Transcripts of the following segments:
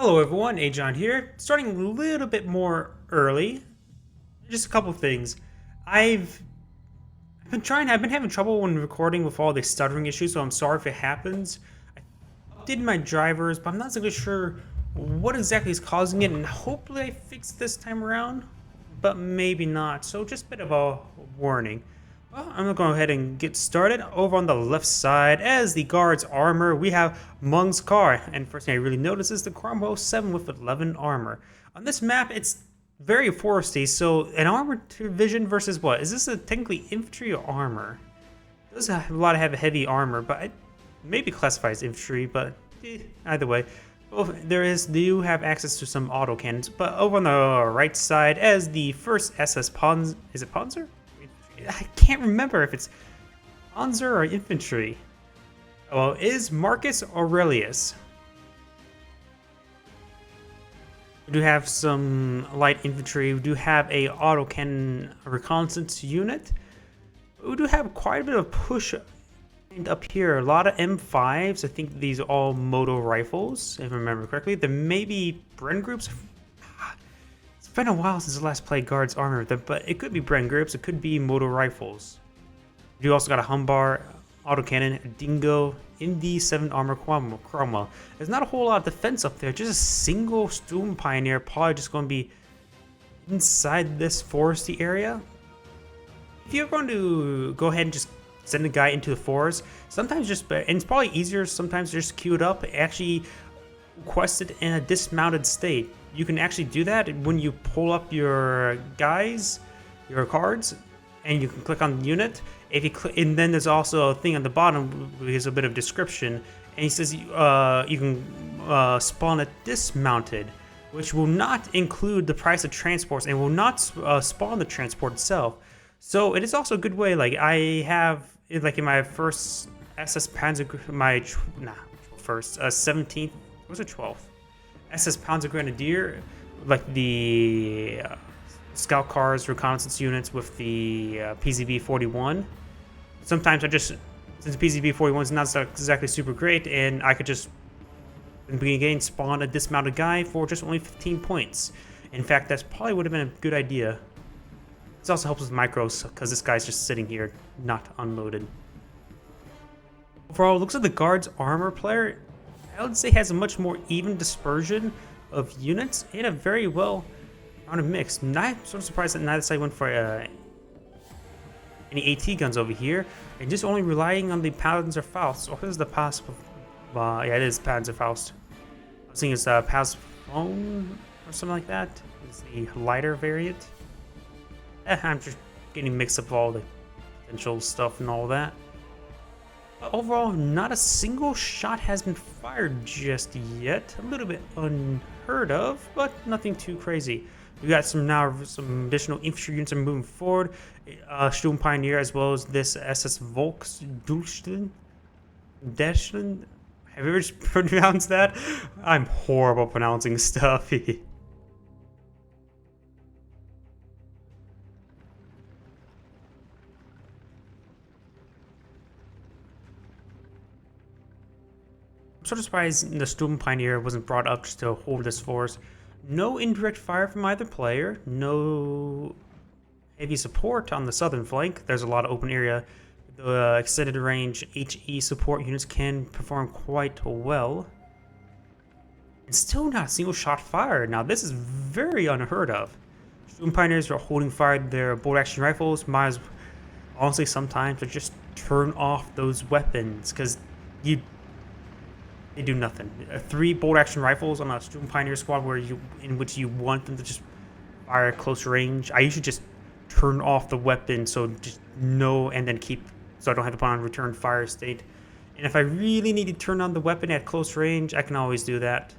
Hello everyone, Agion here. Starting a little bit more early. Just a couple things. I've I've been having trouble when recording with all the stuttering issues, so I'm sorry if it happens. I updated my drivers, but I'm not exactly sure what exactly is causing it, and hopefully I fix this time around, but maybe not. So just a bit of a warning. Well, I'm gonna go ahead and get started. Over on the left side, as the guard's armor, we have Mongoskar, and first thing I really notice is the Cromwell 7 with 11 armor. On this map, it's very foresty, so an armor division versus what? Is this technically infantry or armor? It does have a lot of heavy armor, but it maybe classified as infantry, but either way. Both do have access to some autocannons, but over on the right side, as the first SS Panzer, is it Panzer? I can't remember if it's Panzer or infantry. Well, is Marcus Auelius. We do have some light infantry. We do have a autocannon reconnaissance unit. We do have quite a bit of push up here. A lot of M5s. I think these are all moto rifles, if I remember correctly. There may be Bren groups. It's been a while since the last played guards armor, but it could be Bren groups. It could be moto rifles. You also got a Humbar, autocannon, a Dingo, MD7 armor Cromwell. There's not a whole lot of defense up there. Just a single Storm Pioneer, probably just going to be inside this foresty area. If you're going to go ahead and just send a guy into the forest, sometimes and it's probably easier sometimes just queue it up, actually request it in a dismounted state. You can actually do that when you pull up your guys, your cards, and you can click on the unit. If you click, and then there's also a thing on the bottom with a bit of description, and he says you can spawn it dismounted, which will not include the price of transports and will not spawn the transport itself. So it is also a good way. Like I have, like in my first SS Panzer, first 17th, was it 12th? SS Panzer Grenadier, like the scout cars, reconnaissance units with the PZB-41. Sometimes since PZB-41 is not exactly super great, and I could just, in the beginning, spawn a dismounted guy for just only 15 points. In fact, that probably would have been a good idea. This also helps with micros, because this guy's just sitting here, not unloaded. Overall, it looks like the guard's armor player, I would say, has a much more even dispersion of units and a very well rounded mix. I'm sort of surprised that neither side went for any AT guns over here, and just only relying on the Panzer Faust. Or is the Pass? Yeah, it is Panzer Faust. I was thinking it's Pass Phone or something like that. It's the lighter variant. I'm just getting mixed up all the potential stuff and all that. But overall, not a single shot has been fired just yet. A little bit unheard of, but nothing too crazy. We got some additional infantry units are moving forward. Sturm Pioneer, as well as this SS Volksdulsten. Have you ever pronounced that? I'm horrible pronouncing stuff. I'm sort of surprised the Sturm Pioneer wasn't brought up just to hold this force. No indirect fire from either player. No heavy support on the southern flank. There's a lot of open area. The extended range HE support units can perform quite well. And still not a single shot fired. Now this is very unheard of. Sturm Pioneers are holding fire their bolt action rifles. Honestly, sometimes just turn off those weapons, because they do nothing. 3 bolt action rifles on a Sturm Pioneer squad in which you want them to just fire at close range. I usually just turn off the weapon so and then so I don't have to put on return fire state. And if I really need to turn on the weapon at close range, I can always do that.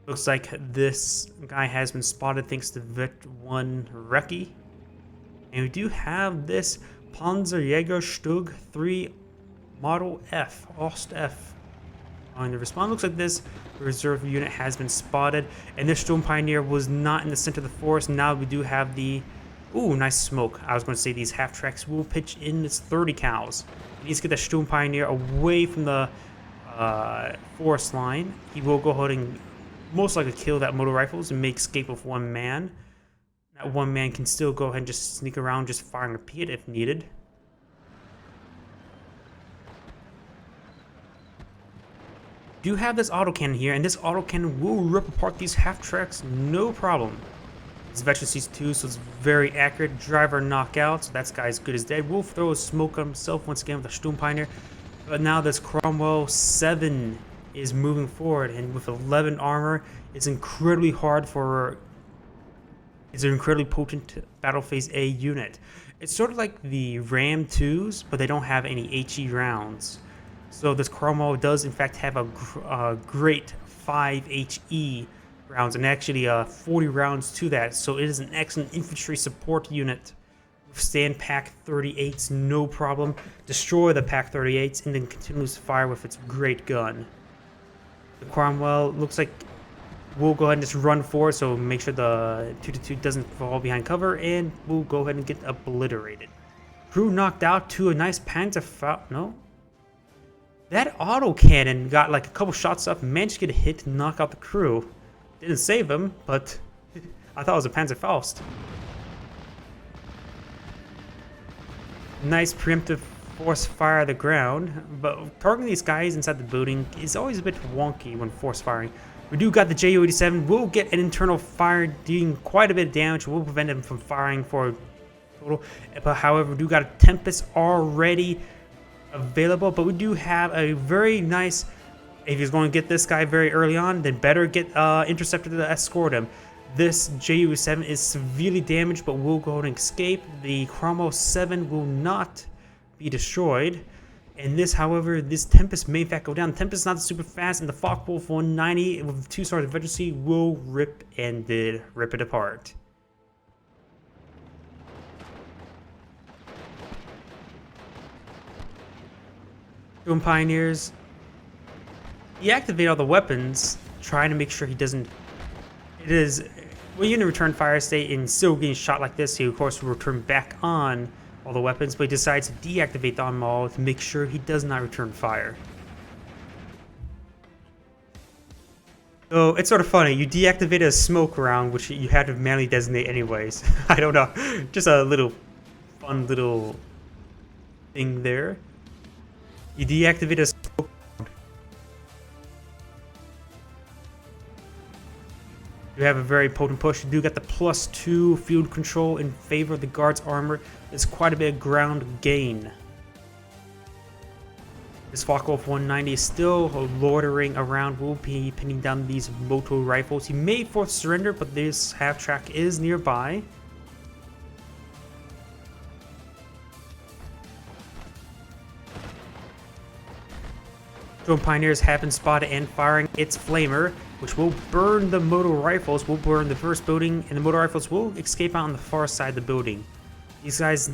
Looks like this guy has been spotted thanks to Vet1 Recce. And we do have this Panzerjäger Stug 3 Model F, Ost F. On the respawn, looks like this reserve unit has been spotted, and this Sturm Pioneer was not in the center of the forest. Now we do have the, ooh, nice smoke. I was going to say these half tracks will pitch in its 30 cows. He needs to get the Sturm Pioneer away from the forest line. He will go ahead and most likely kill that motor rifles and make escape with one man. That one man can still go ahead and just sneak around, just firing a repeat if needed. Do have this autocannon here, and this autocannon will rip apart these half tracks, no problem. It's veteran C2, so it's very accurate. Driver knockout, so that guy's good as dead. Will throw a smoke on himself once again with a Sturm Pioneer. But now this Cromwell 7 is moving forward, and with 11 armor, it's incredibly hard for. It's an incredibly potent Battle Phase A unit. It's sort of like the Ram 2s, but they don't have any HE rounds. So this Cromwell does in fact have a great 5 HE rounds, and actually 40 rounds to that. So it is an excellent infantry support unit. Withstand Pack 38s, no problem. Destroy the Pack 38s, and then continues to fire with its great gun. The Cromwell looks like we'll go ahead and just run forward, so make sure the 2-2 doesn't fall behind cover, and we'll go ahead and get obliterated. Crew knocked out to a nice Panzer. No? That autocannon got like a couple shots up, managed to get a hit to knock out the crew. Didn't save him, but I thought it was a Panzer Faust. Nice preemptive force fire at the ground, but targeting these guys inside the building is always a bit wonky when force firing. We do got the Ju-87, will get an internal fire doing quite a bit of damage, will prevent him from firing for total. But however, we do got a Tempest already available, but we do have a very nice, if he's going to get this guy very early on, then better get Interceptor to escort him. This Ju-7 is severely damaged, but will go ahead and escape. The Cromwell 7 will not be destroyed. And this, however, this Tempest may in fact go down. Tempest is not super fast, and the Focke-Wulf 190 with 2 stars of efficiency will rip it apart. Doom Pioneers deactivate all the weapons, trying to make sure he doesn't. It is when you're in a return fire state and still getting shot like this, he of course will return back on all the weapons, but he decides to deactivate them all to make sure he does not return fire. So it's sort of funny, you deactivate a smoke round, which you had to manually designate anyways. I don't know, just a little fun little thing there. You deactivate a smoke round. You have a very potent push. You do get the +2 field control in favor of the guard's armor. It's quite a bit of ground gain. This Focke-Wulf 190 is still loitering around, will be pinning down these moto rifles. He may force surrender, but this half-track is nearby. Drone Pioneers have been spotted and firing its flamer, which will burn the motor rifles, will burn the first building, and the motor rifles will escape out on the far side of the building. These guys,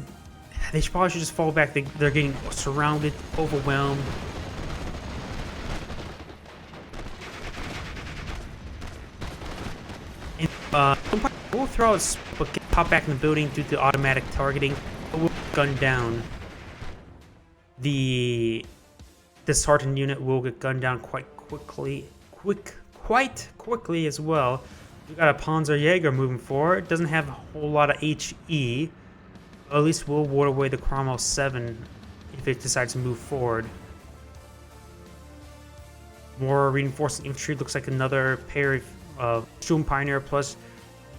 they probably should just fall back. They're getting surrounded, overwhelmed. And we'll throw it, but pop back in the building due to automatic targeting. But we'll gun down. The disheartened unit will get gunned down quite quickly. Quite quickly as well. We got a Panzer Jaeger moving forward. Doesn't have a whole lot of HE. At least we'll ward away the Cromwell 7 if it decides to move forward. More reinforcing infantry. Looks like another pair of Sturm Pioneer plus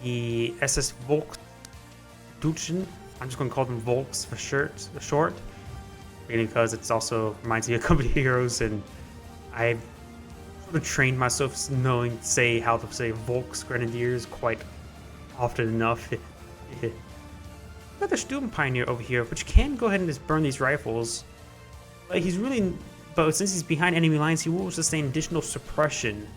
the SS Volks Dutzen. I'm just going to call them Volks for short. Mainly because it's also reminds me of Company Heroes, and I've sort of trained myself knowing how to say Volks Grenadiers quite often enough. Got the Sturm Pioneer over here, which can go ahead and just burn these rifles. But since he's behind enemy lines, he will sustain additional suppression.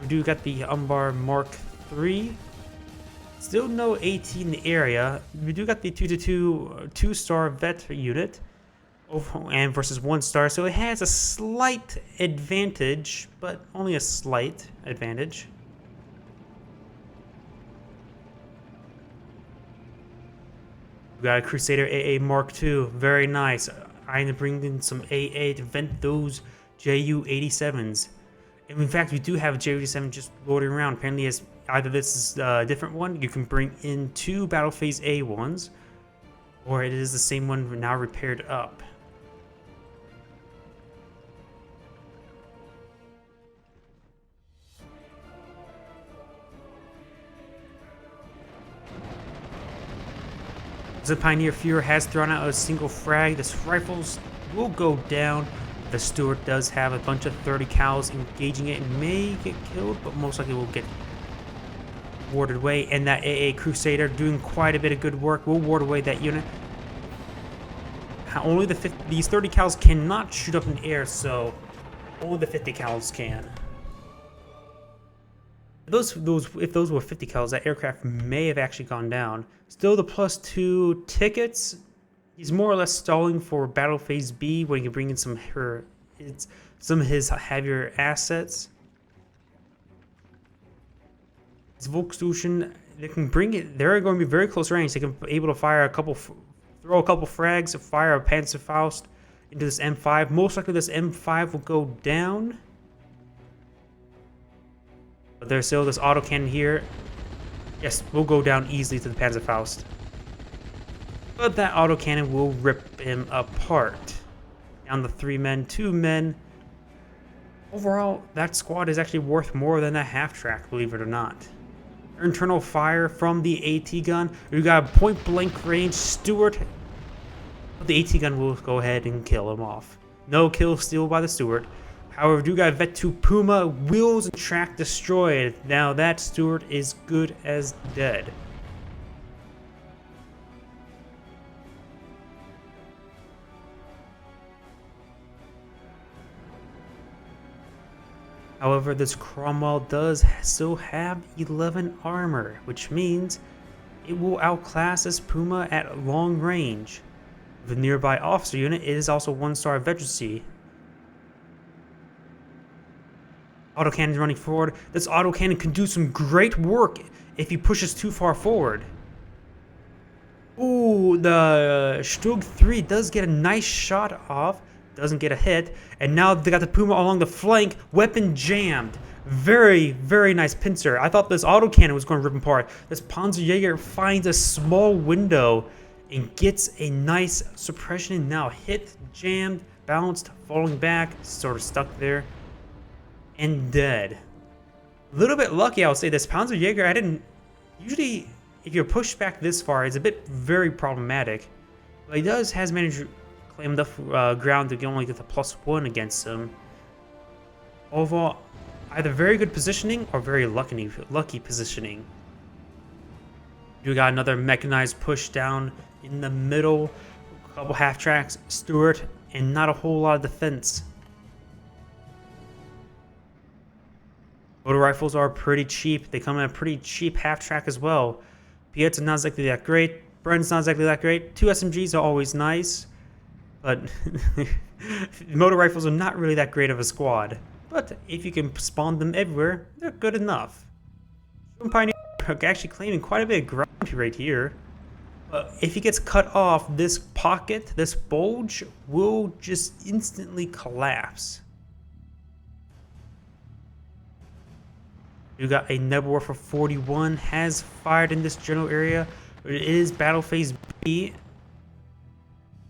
We do got the Umbar Mark III. Still no AT in the area. We do got the 2-2 2-star vet unit, and versus 1-star, so it has a slight advantage, but only a slight advantage. We got a Crusader AA Mark II. Very nice. I need to bring in some AA to vent those Ju-87s. And in fact, we do have a Ju-87 just loading around. Apparently, as either this is a different one, you can bring in 2 Battle Phase A1s, or it is the same one now repaired up. The Pioneer Fuhrer has thrown out a single frag. This rifles will go down. The Stuart does have a bunch of 30 cals engaging it and may get killed, but most likely will get warded away. And that AA Crusader doing quite a bit of good work will ward away that unit. Only these 30 cals cannot shoot up in the air, so only the 50 cals can. If those were 50 cals, that aircraft may have actually gone down. Still, the +2 tickets. He's more or less stalling for Battle Phase B when he can bring in some of his heavier assets. His Volksstation, they can bring it. They're going to be very close range. They can be able to fire throw a couple frags, fire a Panzerfaust into this M5. Most likely, this M5 will go down. But there's still this autocannon here. Yes, will go down easily to the Panzerfaust. But that autocannon will rip him apart. Down to 3 men, 2 men. Overall, that squad is actually worth more than a half-track, believe it or not. Internal fire from the AT gun. We got a point-blank range Stuart. But the AT gun will go ahead and kill him off. No kill steal by the Stuart. However, do got Vet 2 Puma, wheels and track destroyed. Now that Stuart is good as dead. However, this Cromwell does still have 11 armor, which means it will outclass this Puma at long range. The nearby officer unit is also 1-star veterancy. Autocannon running forward. This autocannon can do some great work if he pushes too far forward. Ooh, the Stug 3 does get a nice shot off. Doesn't get a hit. And now they got the Puma along the flank. Weapon jammed. Very, very nice pincer. I thought this autocannon was going to rip him apart. This Panzerjäger finds a small window and gets a nice suppression. Now hit, jammed, bounced, falling back, sort of stuck there. And dead. A little bit lucky, I would say. This Panzerjäger, I didn't... Usually, if you're pushed back this far, it's a bit very problematic. But he has managed to claim enough ground to only get the +1 against him. Overall, either very good positioning or very lucky positioning. You got another mechanized push down in the middle. A couple half tracks, Stuart, and not a whole lot of defense. Motor rifles are pretty cheap. They come in a pretty cheap half-track as well. Piet's not exactly that great. Brenn's not exactly that great. 2 SMGs are always nice. But motor rifles are not really that great of a squad. But if you can spawn them everywhere, they're good enough. Pioneer actually claiming quite a bit of ground right here. If he gets cut off, this pocket, this bulge, will just instantly collapse. You got a Nebelwerfer 41 has fired in this general area. It is Battle Phase B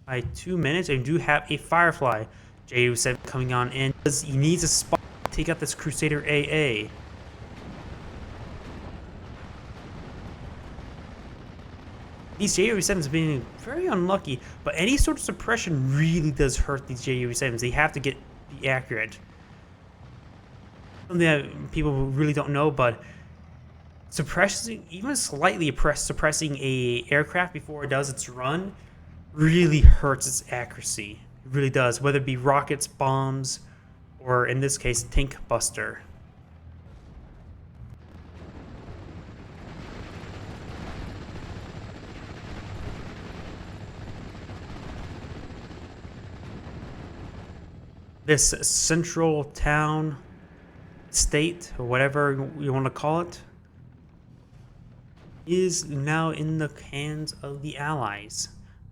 by 2 minutes. And you do have a Firefly Ju-7 coming on in. He needs a spot to take out this Crusader AA. These Ju-7s have been very unlucky, but any sort of suppression really does hurt these Ju-7s. They have to be accurate. Something that people really don't know, but suppressing, even slightly suppressing a aircraft before it does its run really hurts its accuracy. It really does, whether it be rockets, bombs, or in this case, tank buster. This central town, state, or whatever you want to call it, is now in the hands of the Allies.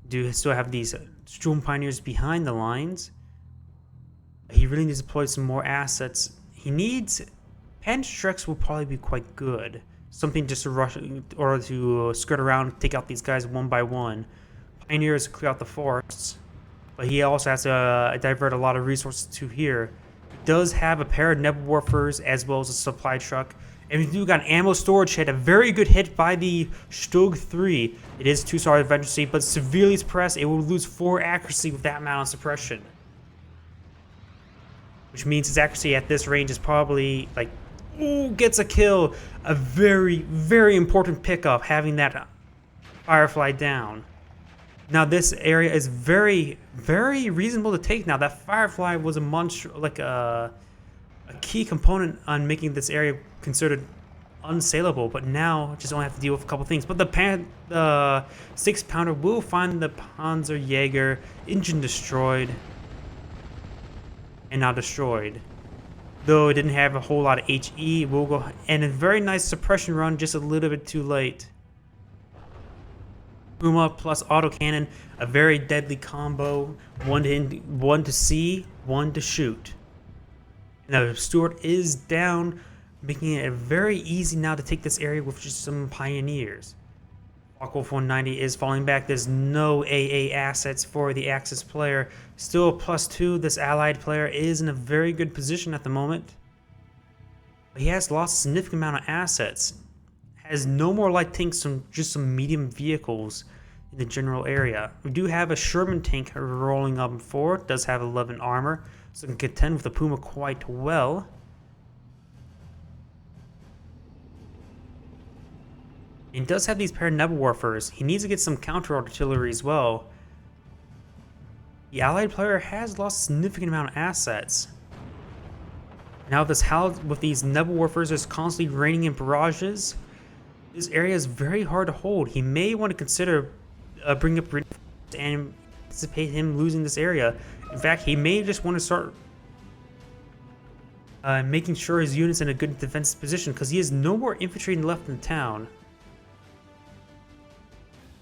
Do still have these Sturm Pioneers behind the lines. He really needs to deploy some more assets. He needs... Panzer will probably be quite good. Something just to rush or to skirt around, take out these guys one by one. Pioneers clear out the forests. But he also has to divert a lot of resources to here. He does have a pair of Nebelwerfers as well as a supply truck. And we do got an ammo storage shed, a very good hit by the Stug 3. It is 2-star eventually, but severely suppressed. It will lose 4 accuracy with that amount of suppression. Which means its accuracy at this range is probably like, ooh, gets a kill. A very, very important pickup, having that Firefly down. Now this area is very, very reasonable to take now. That Firefly was a monster, like a key component on making this area considered unsaleable, but now just only have to deal with a couple things. But the 6-pounder will find the Panzer Jaeger, engine destroyed, and now destroyed. Though it didn't have a whole lot of HE, we'll go, and a very nice suppression run, just a little bit too late. Puma plus autocannon, a very deadly combo. One to see, one to shoot. Now Stuart is down, making it very easy now to take this area with just some pioneers. Focke-Wulf 190 is falling back. There's no AA assets for the Axis player. Still a +2. This allied player is in a very good position at the moment. But he has lost a significant amount of assets. Has no more light tanks, just some medium vehicles in the general area. We do have a Sherman tank rolling up forward. Does have 11 armor, so can contend with the Puma quite well. And does have these pair of Nebelwerfers. He needs to get some counter artillery as well. The allied player has lost a significant amount of assets. Now with these Nebelwerfers is constantly raining in barrages, this area is very hard to hold. He may want to consider bringing up reinforcements and anticipate him losing this area. In fact, he may just want to start making sure his unit's in a good defensive position, because he has no more infantry left in the town.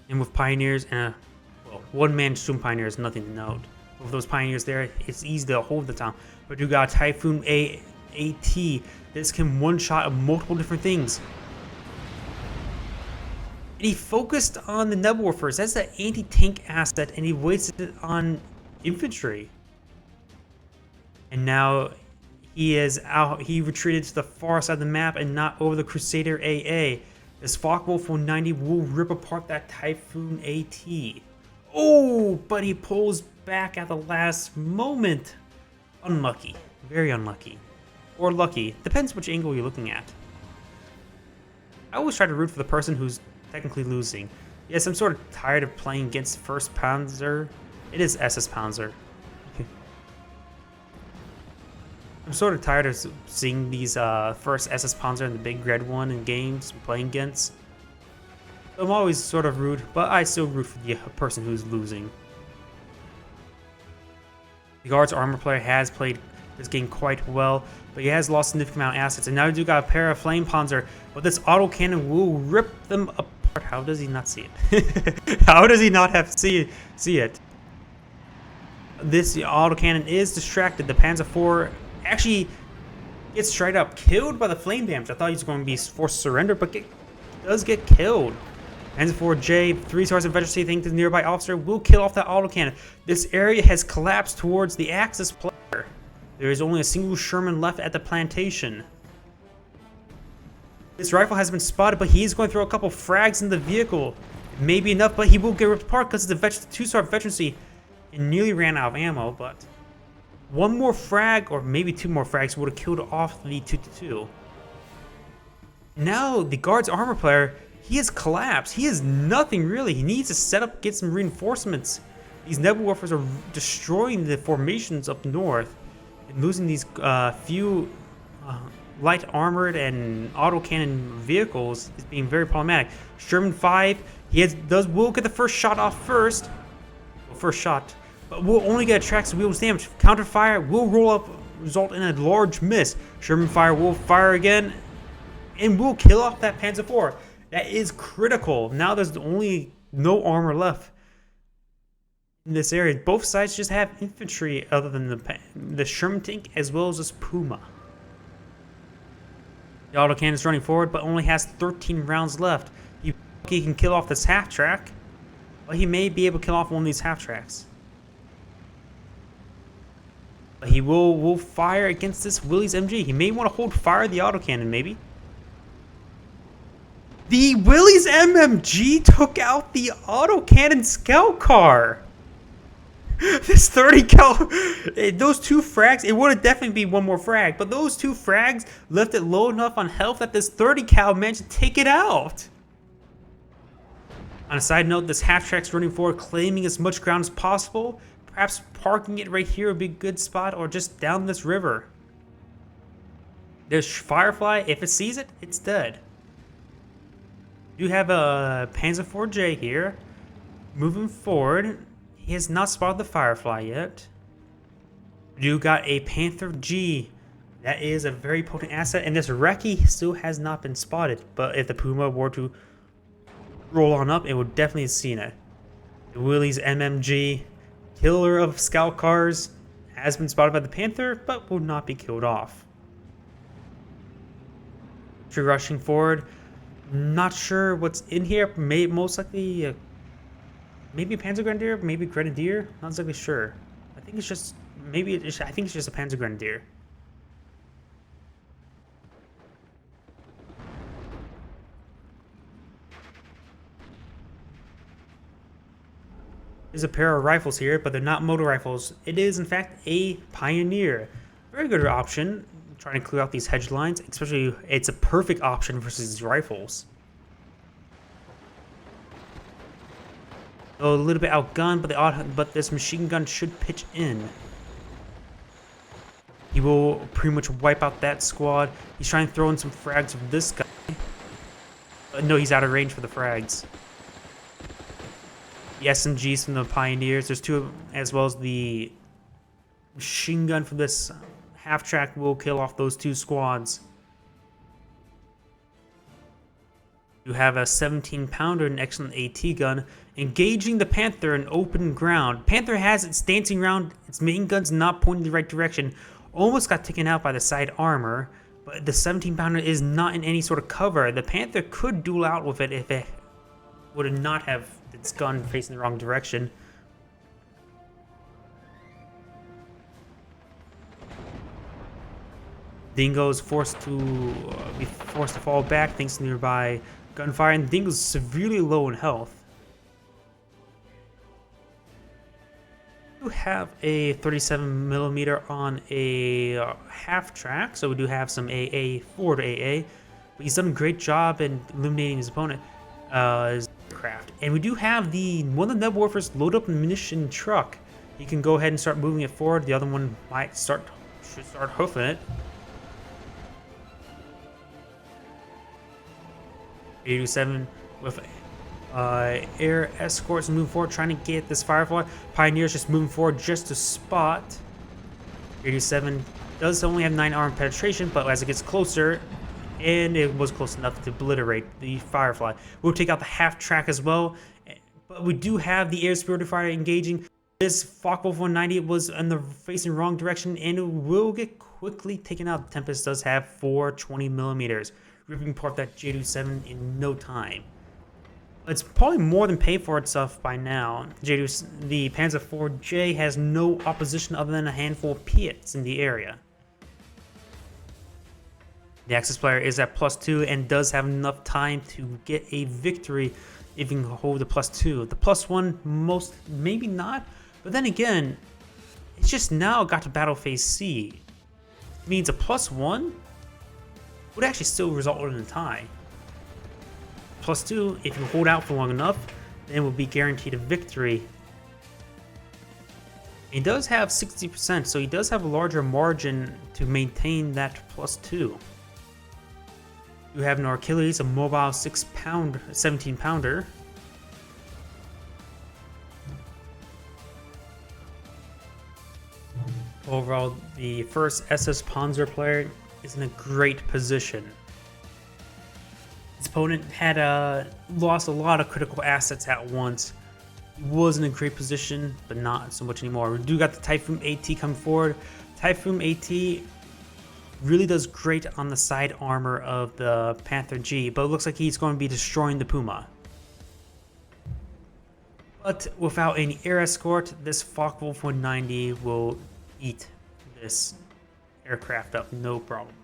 And with pioneers, well, one-man Sturm Pioneer is nothing to note. With those pioneers there, it's easy to hold the town. But you got Typhoon AT. This can one-shot multiple different things. And he focused on the Nebelwerfers. That's the anti-tank asset, and he wasted it on infantry. And now he is out. He retreated to the far side of the map and not over the Crusader AA. This Focke-Wulf 190 will rip apart that Typhoon AT. Oh, but he pulls back at the last moment. Unlucky. Very unlucky. Or lucky. Depends which angle you're looking at. I always try to root for the person who's technically losing. Yes, I'm sort of tired of playing against 1st Panzer. It is SS Panzer. I'm sort of tired of seeing these first SS Panzer and the big red one in games I'm playing against. So I'm always sort of rude, but I still root for the person who's losing. The Guards armor player has played this game quite well, but he has lost a significant amount of assets. And now we do got a pair of Flame Panzer, but this autocannon will rip them apart. How does he not see it? How does he not have see it? This autocannon is distracted. The Panzer IV actually gets straight up killed by the flame damage. I thought he was going to be forced to surrender, but does get killed. Panzer IV-J, 3 stars of veterancy, think the nearby officer will kill off that autocannon. This area has collapsed towards the Axis player. There is only a single Sherman left at the plantation. This rifle has been spotted, but he is going to throw a couple frags in the vehicle. It may be enough, but he will get ripped apart because it's a 2-star veterancy and nearly ran out of ammo, but one more frag, or maybe 2 more frags, would have killed off the 2-2. Now, the Guard's armor player, he has collapsed. He has nothing, really. He needs to set up, get some reinforcements. These Nebelwerfers are destroying the formations up north, and losing these few light armored and autocannon vehicles is being very problematic. Sherman 5, will get the first shot off first. Well, first shot. But will only get a tracks wheels damage. Counterfire will result in a large miss. Sherman fire will fire again and will kill off that Panzer IV. That is critical. Now there's only no armor left in this area. Both sides just have infantry other than the Sherman tank as well as this Puma. The autocannon is running forward but only has 13 rounds left. He can kill off this half-track, but he may be able to kill off one of these half-tracks. But he will fire against this Willys MG. He may want to hold fire the autocannon, maybe. The Willys MMG took out the autocannon scout car. This 30 cal, those 2 frags, it would have definitely be one more frag, but those 2 frags left it low enough on health that this 30 cal managed to take it out. On a side note, this half-track's running forward, claiming as much ground as possible. Perhaps parking it right here would be a good spot, or just down this river. There's Firefly. If it sees it, it's dead. You have a Panzer IV here. Moving forward. He has not spotted the Firefly yet. You got a Panther G. That is a very potent asset, and this Recce still has not been spotted. But if the Puma were to roll on up, it would definitely have seen it. The Willys MMG, killer of scout cars, has been spotted by the Panther, but will not be killed off. Tree rushing forward. Not sure what's in here. Most likely, maybe a Panzer Grenadier, maybe Grenadier. Not exactly sure. I think it's just I think it's just a Panzer Grenadier. There's a pair of rifles here, but they're not motor rifles. It is, in fact, a Pioneer. Very good option. Trying to clear out these hedge lines, especially it's a perfect option versus these rifles. So a little bit outgunned, but this machine gun should pitch in. He will pretty much wipe out that squad. He's trying to throw in some frags with this guy. No, he's out of range for the frags. The SMGs from the Pioneers. There's 2, as well as the machine gun from this half-track will kill off those 2 squads. You have a 17-pounder, an excellent AT gun, engaging the Panther in open ground. Panther has its dancing around, its main gun's not pointing the right direction. Almost got taken out by the side armor, but the 17-pounder is not in any sort of cover. The Panther could duel out with it if it would not have its gun facing the wrong direction. Dingo is forced to fall back thanks to nearby gunfire, and Dingo's severely low in health. We do have a 37mm on a half-track, so we do have some AA forward AA. But he's done a great job in eliminating his opponent, his craft. And we do have one of the Nebwarfers load up a munition truck. He can go ahead and start moving it forward. The other one should start hoofing it. 87 with air escorts moving forward, trying to get this Firefly. Pioneer's just moving forward just to spot. 87 does only have 9 armor penetration, but as it gets closer, and it was close enough to obliterate the Firefly. We'll take out the half-track as well, but we do have the air superiority fire engaging. This Focke-Wulf 190 was in the facing wrong direction, and it will get quickly taken out. Tempest does have 4 20mm, ripping apart that J27 in no time. It's probably more than paid for itself by now. The Panzer IV has no opposition other than a handful of Piats in the area. The Axis player is at +2 and does have enough time to get a victory if you can hold the +2. The +1, maybe not, but then again, it's just now got to battle phase C. It means a +1 would actually still result in a tie. +2, if you hold out for long enough, then will be guaranteed a victory. He does have 60%, so he does have a larger margin to maintain that +2. You have an Auelius, a mobile 17-pounder. Overall, the first SS Panzer player is in a great position. His opponent had lost a lot of critical assets at once. He was in a great position, but not so much anymore. We do got the Typhoon AT coming forward. Typhoon AT really does great on the side armor of the Panther G, but it looks like he's going to be destroying the Puma. But without any air escort, this Focke-Wulf 190 will eat this aircraft up, no problem.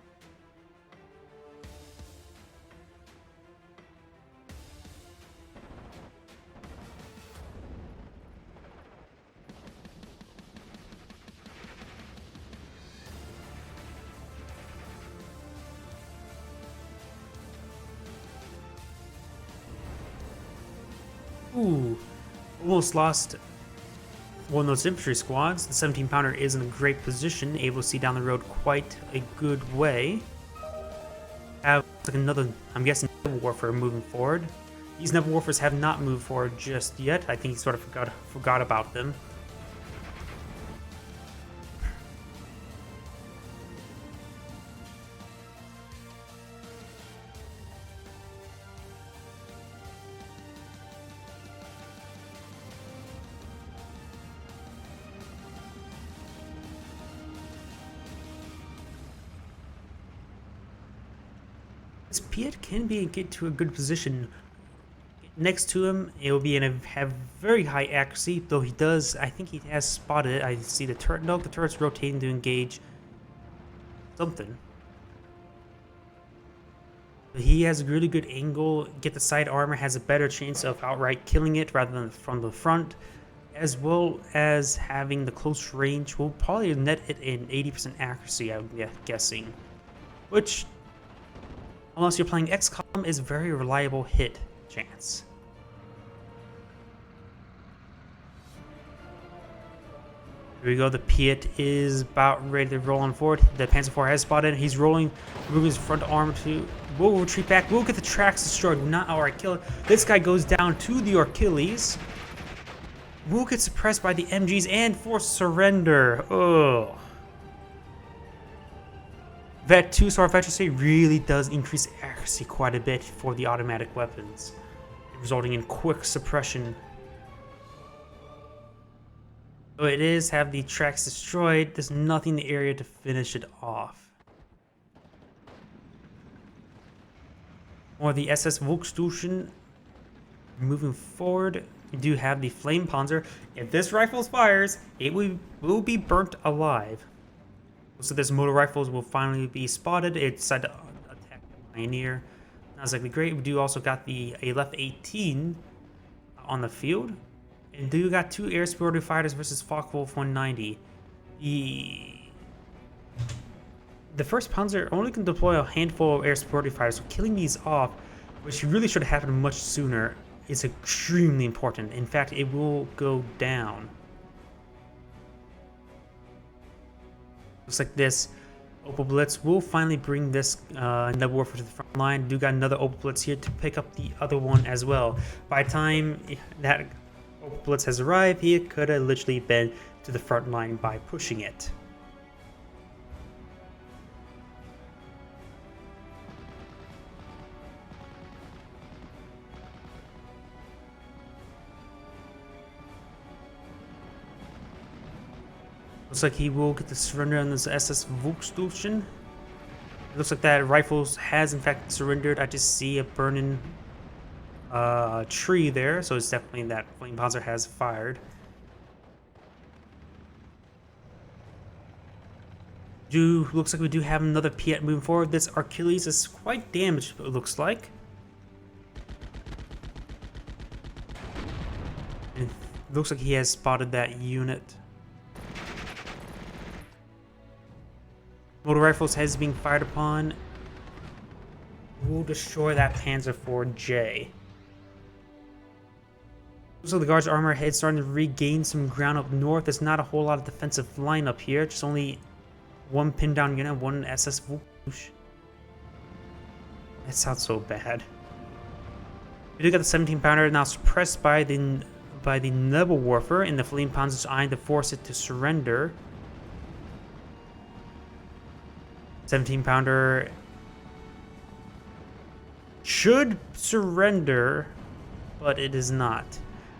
Ooh, almost lost one of those infantry squads. The 17-pounder is in a great position, able to see down the road quite a good way. Have like another, I'm guessing, Naval Warfare moving forward. These Naval Warfares have not moved forward just yet. I think he sort of forgot about them. This Piet can get to a good position. Next to him, it will be have very high accuracy, though he does, I think he has spotted it. I see the turret. No, the turret's rotating to engage something. But he has a really good angle. Get the side armor, has a better chance of outright killing it rather than from the front, as well as having the close range will probably net it in 80% accuracy, I'm guessing. Which, unless you're playing XCOM, is a very reliable hit chance. Here we go, the Piet is about ready to roll on forward. The Panzer IV has spotted. He's rolling, moving his front arm to. We'll retreat back. We'll get the tracks destroyed. Will not outright kill it. This guy goes down to the Achilles. We'll get suppressed by the MGs and forced surrender. Ugh. Vet 2-star efficiency really does increase accuracy quite a bit for the automatic weapons, resulting in quick suppression. So it is have the tracks destroyed. There's nothing in the area to finish it off. Or the SS Volksdeutsche moving forward. We do have the Flame Panzer. If this rifle fires, it will be burnt alive. So this motor rifles will finally be spotted. It decided to attack the Pioneer. Not exactly great. We do also got the Aleph 18 on the field. And do got two air superiority fighters versus Focke-Wulf 190. The first Panzer only can deploy a handful of air superiority fighters, so killing these off, which really should have happened much sooner, is extremely important. In fact, it will go down. Looks like this Opel Blitz will finally bring this Naval Warfare to the front line. Do got another Opel Blitz here to pick up the other one as well. By the time that Opel Blitz has arrived, he could have literally been to the front line by pushing it. Looks like he will get the surrender on this SS Volksdeutsche. It looks like that rifles has in fact surrendered. I just see a burning tree there, so it's definitely that Flame Panzer has fired. Looks like we do have another Piet moving forward. This Achilles is quite damaged, it looks like. And it looks like he has spotted that unit. Motor rifles has being fired upon. We'll destroy that Panzer IV-J. So the Guard's armor head starting to regain some ground up north. There's not a whole lot of defensive line up here. Just only one pinned down unit, one SS Volksdeutsche. That sounds so bad. We do got the 17-pounder now suppressed by the Naval Warfare, and the Flame Panzer's eyeing to force it to surrender. 17-pounder should surrender, but it is not.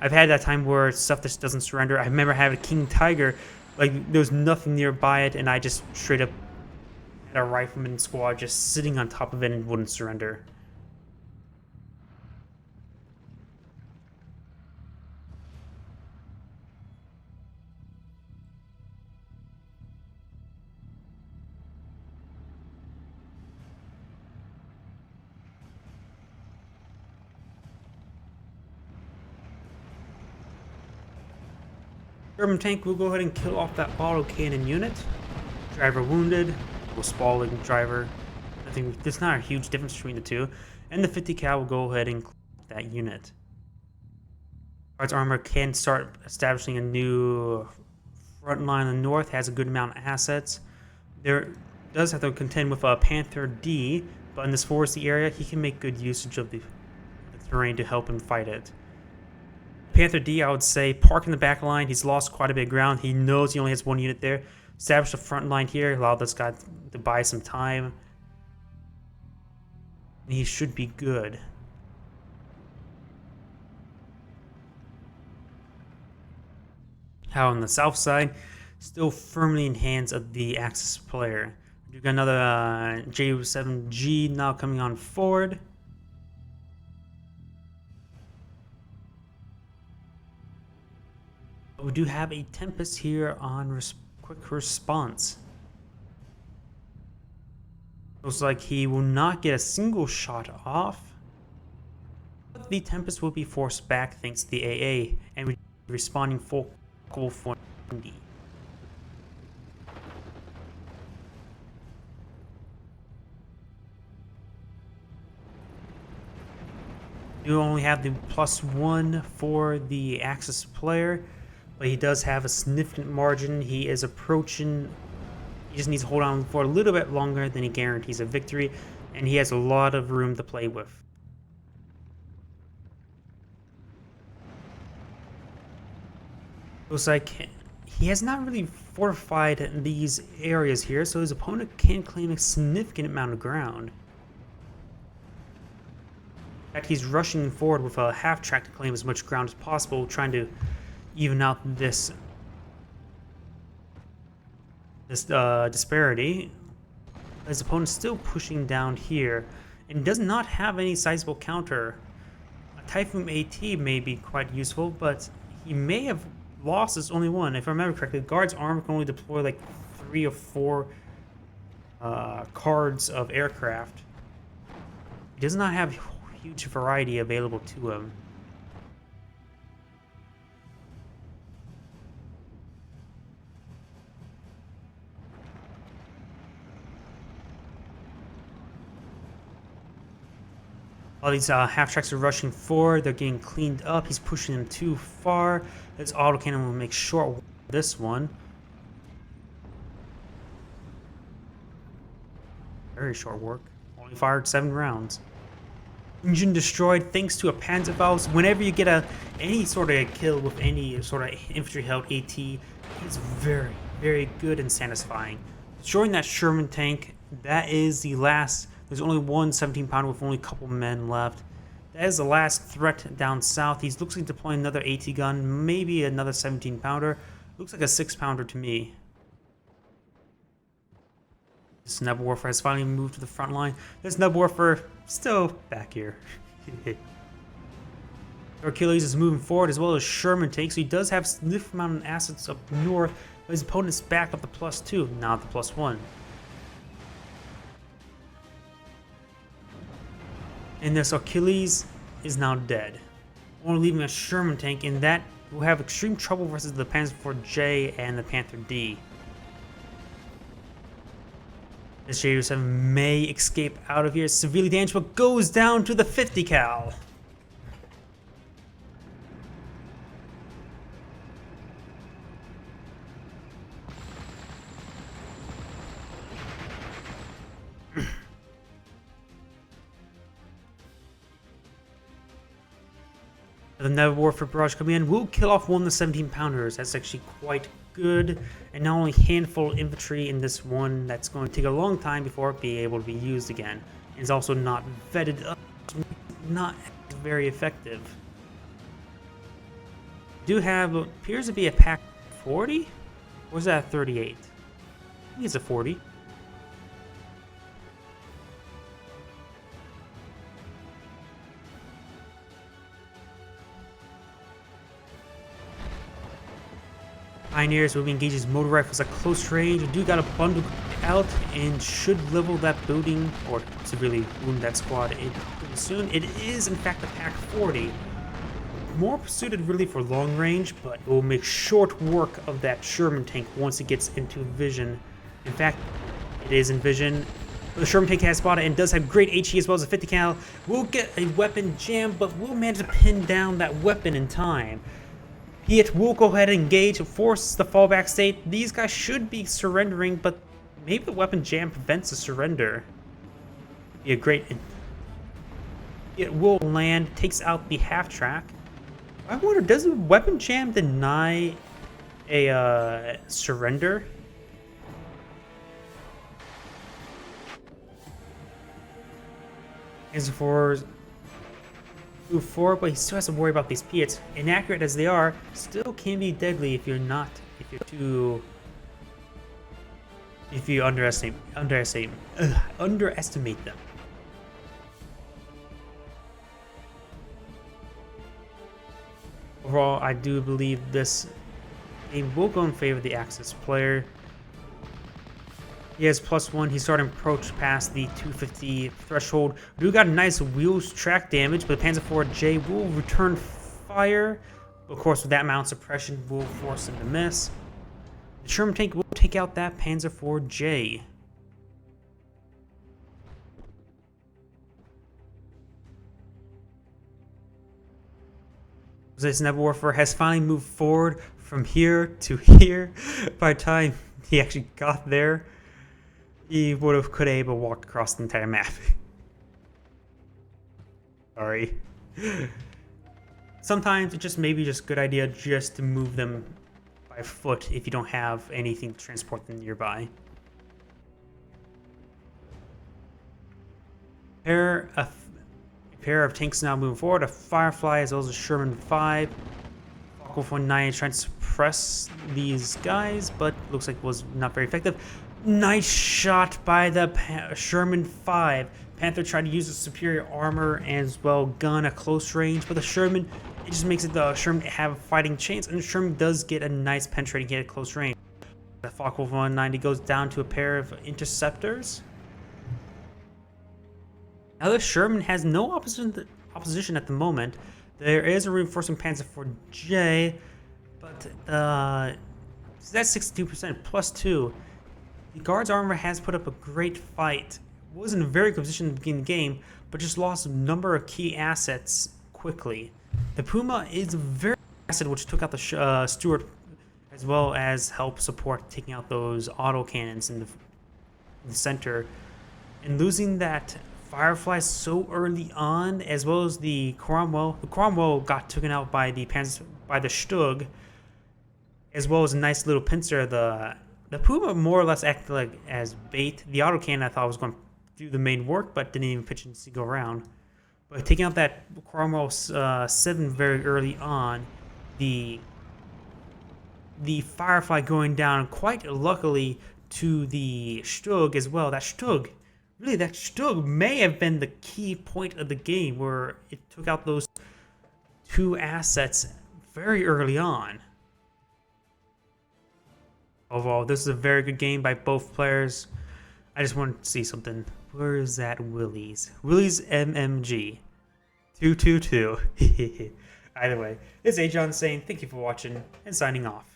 I've had that time where stuff just doesn't surrender. I remember having a King Tiger, like there was nothing nearby it, and I just straight up had a rifleman squad just sitting on top of it and wouldn't surrender. German tank will go ahead and kill off that autocannon unit. Driver wounded, will spalling driver. I think there's not a huge difference between the two. And the 50 cal will go ahead and clear that unit. Guards armor can start establishing a new front line in the north, has a good amount of assets. There does have to contend with a Panther D, but in this foresty area, he can make good usage of the terrain to help him fight it. Panther D, I would say, park in the back line. He's lost quite a bit of ground. He knows he only has one unit there. Establish the front line here. Allow this guy to buy some time. And he should be good. How on the south side, still firmly in hands of the Axis player. We've got another Ju-7G now coming on forward. We do have a Tempest here on quick response. Looks like he will not get a single shot off. But the Tempest will be forced back thanks to the AA and responding full 490. You only have the +1 for the Axis player, but he does have a significant margin. He is approaching. He just needs to hold on for a little bit longer than he guarantees a victory, and he has a lot of room to play with. Looks like he has not really fortified these areas here, so his opponent can claim a significant amount of ground. In fact, he's rushing forward with a half track to claim as much ground as possible, trying to even out this disparity. His opponent's still pushing down here and does not have any sizable counter. A Typhoon AT may be quite useful, but he may have lost his only one. If I remember correctly, the guard's armor can only deploy like 3 or 4 cards of aircraft. He does not have huge variety available to him. All these half-tracks are rushing forward. They're getting cleaned up. He's pushing them too far. This autocannon will make short work of this one. Very short work. Only fired 7 rounds. Engine destroyed thanks to a Panzer valve. Whenever you get any sort of kill with any sort of infantry-held AT, it's very, very good and satisfying. Destroying that Sherman tank, that is the last. There's only one 17-pounder with only a couple men left. That is the last threat down south. He looks like deploying another AT gun, maybe another 17-pounder. Looks like a 6-pounder to me. This Nub Warfare has finally moved to the front line. This Nub Warfare still back here. Auelius is moving forward as well as Sherman tanks, so he does have a significant amount of assets up north, but his opponent's back up to +2, not the +1. And this Auelius is now dead. Only leaving a Sherman tank, and that will have extreme trouble versus the Panzer IV and the Panther D. This Ju-7 may escape out of here severely damaged, but goes down to the 50 cal. The Nub Warfare barrage coming in will kill off one of the 17-pounders. That's actually quite good. And not only handful of infantry in this one, that's going to take a long time before it be able to be used again. It's also not vetted up. not very effective. Do have what appears to be a pack 40? Or is that a 38? I think it's a 40. Pioneers will be engaging motor rifles at close range. You do got a bundle out and should level that building or severely wound that squad pretty soon. It is in fact a pack 40. More suited really for long range, but it will make short work of that Sherman tank once it gets into vision. In fact, it is in vision. The Sherman tank has spotted and does have great HE as well as a 50 cal. We'll get a weapon jam, but we'll manage to pin down that weapon in time. It will go ahead and engage, force the fallback state. These guys should be surrendering, but maybe the weapon jam prevents the surrender. Be a great. It will land, takes out the half track. I wonder, does the weapon jam deny a surrender? As for move forward, but he still has to worry about these Piets. Inaccurate as they are, still can be deadly if you're underestimate them. Overall, I do believe this game will go in favor of the Axis player. He has +1. He's starting to approach past the 250 threshold. We do got a nice wheels track damage, but the Panzer IV will return fire. Of course, with that amount of suppression, will force him to miss. The Sherman tank will take out that Panzer IV. This Sniper Warfare has finally moved forward from here to here. By the time he actually got there, he could have able to walk across the entire map. Sorry. Sometimes it's just maybe just a good idea just to move them by foot if you don't have anything to transport them nearby. A pair of tanks now moving forward. A Firefly as well as a Sherman 5. Wolf 19 is trying to suppress these guys, but looks like it was not very effective. Nice shot by the Sherman 5. Panther tried to use the superior armor as well gun at close range, but the Sherman, it just makes it the Sherman have a fighting chance, and the Sherman does get a nice penetrating hit at close range. The Focke-Wulf 190 goes down to a pair of interceptors. Now the Sherman has no opposition at the moment. There is a reinforcing Panzer IV, but that's 62% +2. The Guard's armor has put up a great fight. Was in a very good position to begin the game, but just lost a number of key assets quickly. The Puma is a very good asset which took out the Stuart, as well as help support taking out those autocannons in the center. And losing that Firefly so early on, as well as the Cromwell. The Cromwell got taken out by the Stug, as well as a nice little pincer. The Puma more or less acted like as bait. The autocannon I thought was going to do the main work, but didn't even pitch and go around. But taking out that Cromwell 7 very early on, the Firefly going down quite luckily to the Stug as well. That Stug may have been the key point of the game where it took out those two assets very early on. Overall, this is a very good game by both players. I just wanted to see something. Where is that Willys? Willys MMG 222. Either way, it's Agion saying thank you for watching and signing off.